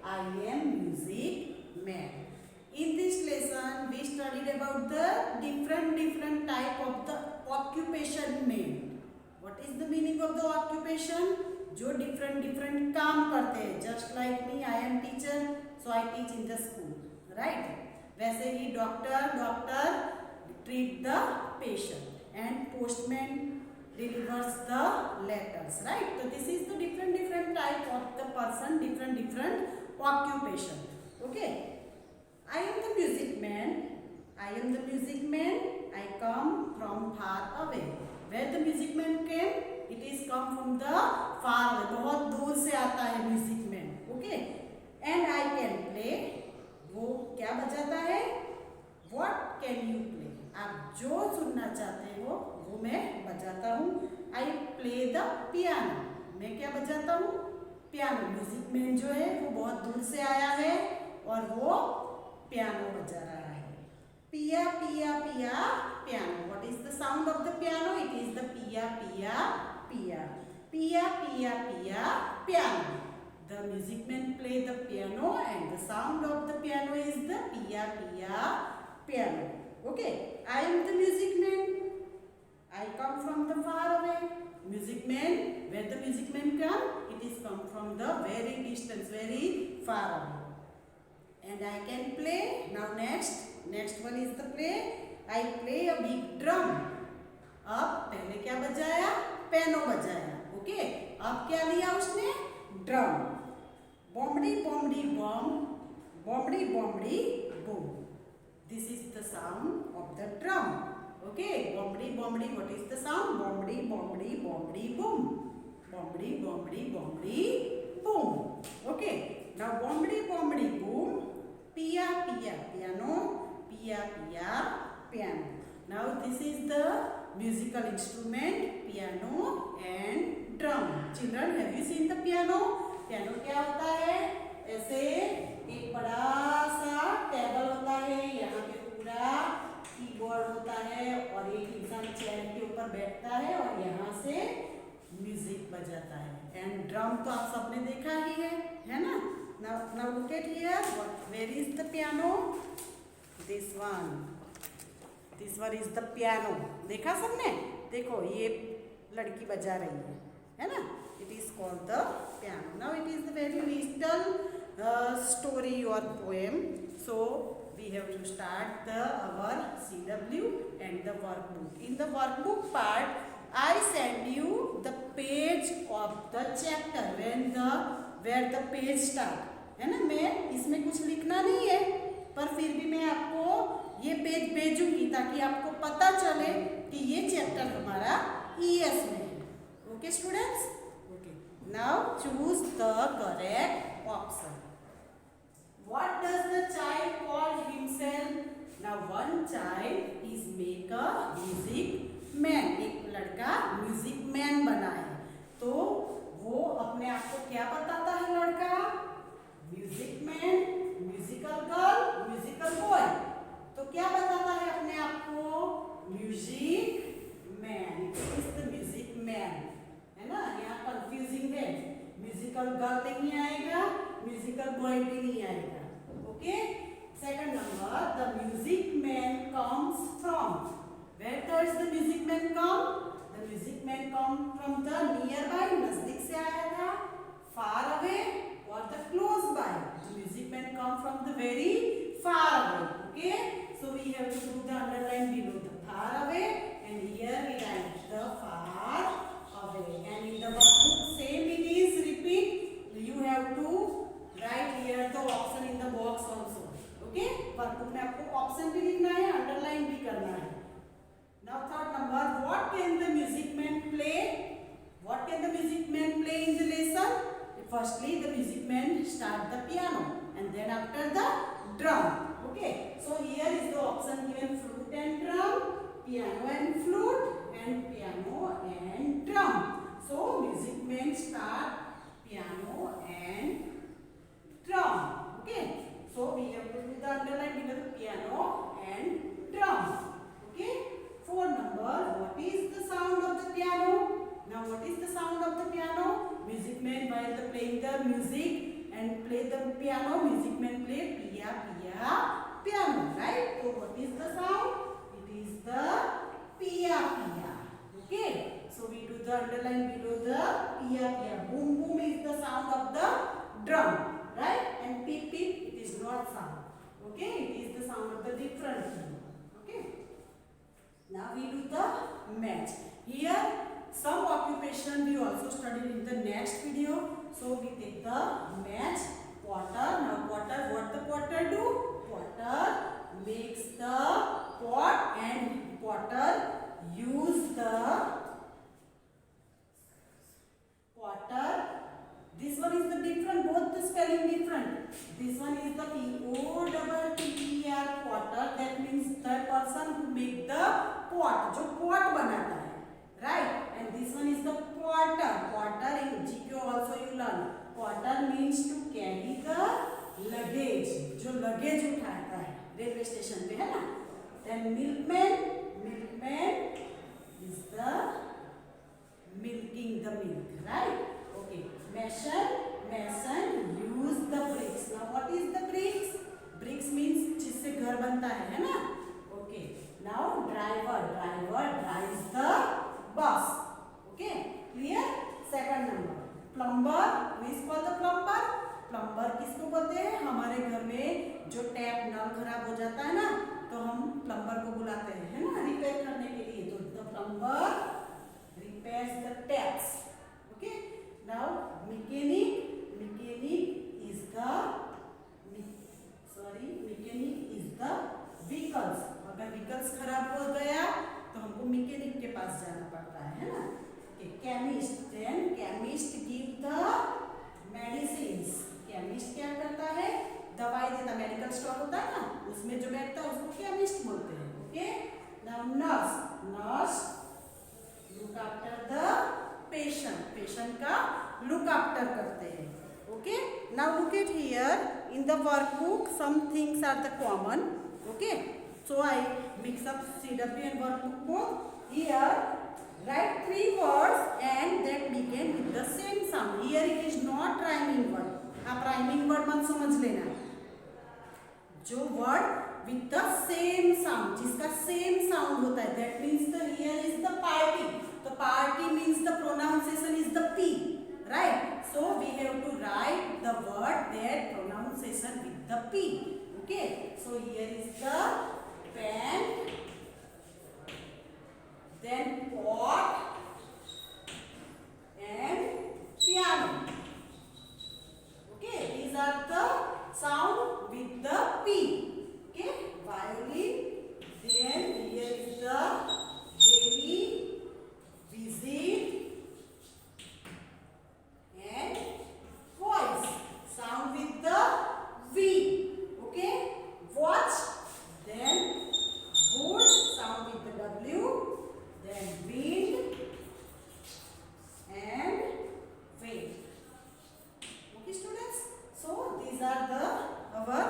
I am music man. In this lesson, we studied about the different type of the occupation man. What is the meaning of the occupation? जो different काम करते हैं. Just like me, I am teacher, so I teach in the school, right? वैसे ही doctor treat the patient and postman delivers the letters, right? So this is the different type of the person, different occupation. Okay, I am the music man. I come from far away. Where the music man came? It is come from the far away. बहुत दूर से आता है music man. Okay, and I can play. वो क्या बजाता है? What can you play? आप जो सुनना चाहते हो वो मैं बजाता हूँ. I play the piano. मैं क्या बजाता हूँ? पियानो. म्यूजिक मैन जो है वो बहुत दूर से आया है और वो पियानो बजा रहा है. पिया पिया पिया piano. What is the sound of the piano? It is the पिया पिया पिया. पिया पिया पिया piano. The music man play the piano and the sound of the piano is the piya piya piano. Okay, I am the music man. I come from the far away. Music man, where the music man come? It is come from the very distance, very far away. And I can play. Now next one is the play. I play a big drum. अब पहले क्या बजाया? Piano बजाया. Okay, अब क्या लिया उसने? Drum. Bombdi bombdi bomb, bombdi bombdi boom. This is the sound of the drum. Okay, bombdi bombdi. What is the sound? Bombdi bombdi bombdi boom. Bombdi bombdi bombdi boom. Okay, now bombdi bombdi boom. Piya piya piano. Piya piya piano. Now this is the musical instrument piano and drum. Children, have you seen the piano? Piano क्या होता है? ऐसे एक बड़ा सा table होता है, यहाँ पे पूरा कीबोर्ड होता है और एक इंसान चेयर के ऊपर बैठता है और यहाँ से म्यूजिक बजाता है. एंड ड्रम तो आप सबने देखा ही है ना? Now look at here. Where is the piano? This one is the piano. देखा सबने? देखो ये लड़की बजा रही है ना? It is called the piano. Now it is the very little story or poem. So we have to start our CW and the workbook. In the workbook part, I send you the page of the chapter where the page start. है ना? मैं इसमें कुछ लिखना नहीं है, पर फिर भी मैं आपको ये पेज भेजूंगी ताकि आपको पता चले कि ये चैप्टर हमारा ES में है. Okay students? Now choose the correct option. What does the child call himself? Now one child is make a music man. एक लड़का म्यूजिक मैन बना है, तो वो अपने आप को क्या बताता है लड़का? Music man, musical girl, musical boy. तो क्या बताता है अपने आप को? Music man. Is the music man. है ना? यहाँ कंफ्यूजिंग है. म्यूजिकल गर्ल नहीं आएगा, म्यूजिकल बॉय भी नहीं आएगा. Okay, second number, the music man comes from. Where does the music man come? The music man come from the nearby. नजदीक से आया था, फार अवे और the close by. The music man come from the very far away. Okay, so we have to do the underline below the far away and here we write the far away. And in the workbook same it is repeat. You have to write here the option in the box also. Okay, workbook में आपको option भी लिखना है, underline भी करना है. Now third number, what can the music man play? What can the music man play in the lesson? Firstly the music man start the piano and then after the drum. Okay, so here is the option given: flute and drum, piano and flute, and piano and drum. So music man start piano and drum. Okay, so we have to do the underline below the piano and drum. Okay, fourth number, what is the sound of the piano? Now what is the sound of the piano? Music man while playing the music and play the piano, music man play pia pia piano, right? So what is the sound? It is the pia pia. Okay, so we do the underline below the pia pia. Boom boom is the sound of the drum, right? And peep peep, it is not sound. Okay, it is the sound of the different thing. Okay, now we do the match. Here some occupation we also studied in the next video. So we take the match potter. Now potter, what the potter do? Potter makes the pot and potter use the potter. This one is the different, both the spelling different. This one is the P-O-T-T-E-R potter. That means the person who make the pot, जो pot बनाता है, right? And this one is the porter. Porter in GK also you learn. Porter means to carry the luggage, जो luggage उठाता है railway station पे, है ना? Then milkman, milkman is the milking the milk, right? Okay. Mason, mason use the bricks. Now what is the bricks? Bricks means जिससे घर बनता है ना? Okay. Now driver, driver drives the bus. Okay, clear? Second number. Plumber, who is called the plumber? Plumber किसको बोलते हैं? हमारे घर में जो टैप नल खराब हो जाता है ना, तो हम प्लम्बर को बुलाते हैं, है ना, रिपेयर करने के लिए. तो the plumber repairs the taps. Okay. Now mechanic, mechanic is the vehicles. अगर vehicles खराब हो गया तो हमको मैकेनिक के पास जाना पड़ता है ना. Chemist, then chemist give the medicines. Chemist क्या करता है? दवाई देता. मेडिकल स्टोर होता है ना, उसमें जो बैठता है उसको केमिस्ट बोलते हैं. Okay. Now nurse, nurse look after the patient. Patient का लुक आफ्टर करते हैं. Okay. Now look at here in the workbook some things are the common. Okay. So I mix up CW and workbook both. Here write 3 words and that begin with the same sound. Here it is not rhyming word. आप rhyming word मत समझ लेना. जो word with the same sound, जिसका same sound होता है, that means the here is the party. The party means the pronunciation is the P, right? So we have to write the word that pronunciation with the P. Okay. So here is the pen, then pot and piano. Okay, these are the sound with the P. Okay, violin, then here is the baby, visit and voice, sound with the V. Okay, watch, then wood, sound with the W, then wind and wave. Okay students, so these are the our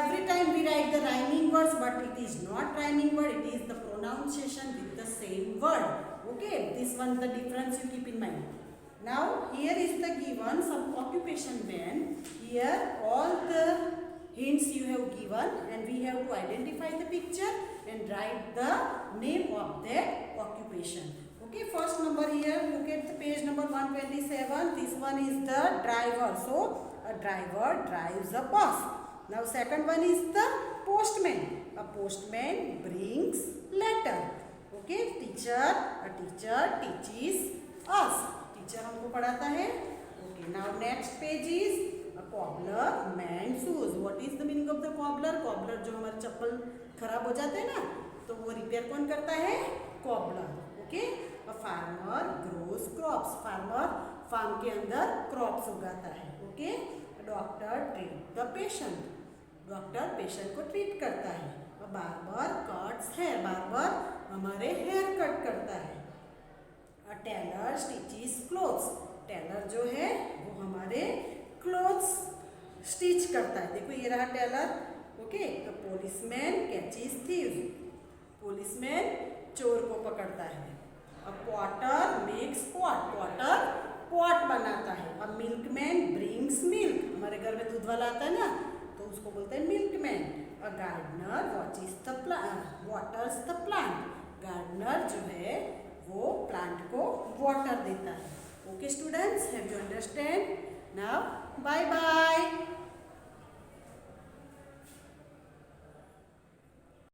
every time we write the rhyming words, but it is not rhyming word, it is the pronunciation with the same word. Okay, this one the difference you keep in mind. Now here is the given some occupation then. Here all the hints you have given and we have to identify the picture and write the name of that occupation. Okay, first number here, look at the page number 127. This one is the driver. So a driver drives a bus. Now second one is the postman. A postman brings letter. Okay, a teacher teaches us. Teacher हमको पढ़ाता है. Okay, now next page is a cobbler mends shoes. What is the meaning of the cobbler? Cobbler जो हमारे चप्पल खराब हो जाते हैं ना, तो वो रिपेयर कौन करता है? Cobbler. Okay. A farmer grows crops. Farmer farm के अंदर crops उगाता है. Okay. A doctor treats the patient. Doctor patient को treat करता है. A barber cuts hair. Barber हमारे hair cut करता है. A tailor stitches clothes. Tailor जो है वो हमारे clothes stitch करता है. देखो ये रहा tailor. Okay. The policeman catches thieves. Policeman चोर को पकड़ता है. A potter makes pot. Potter pot बनाता है। अब मिल्कमैन ब्रिंग्स मिल्क, हमारे घर में दूध वाला आता है ना, तो उसको बोलते हैं milkman. A gardener waters the plant, gardener जो है वो प्लांट को वाटर देता है। Okay students, have you understand? Now bye bye.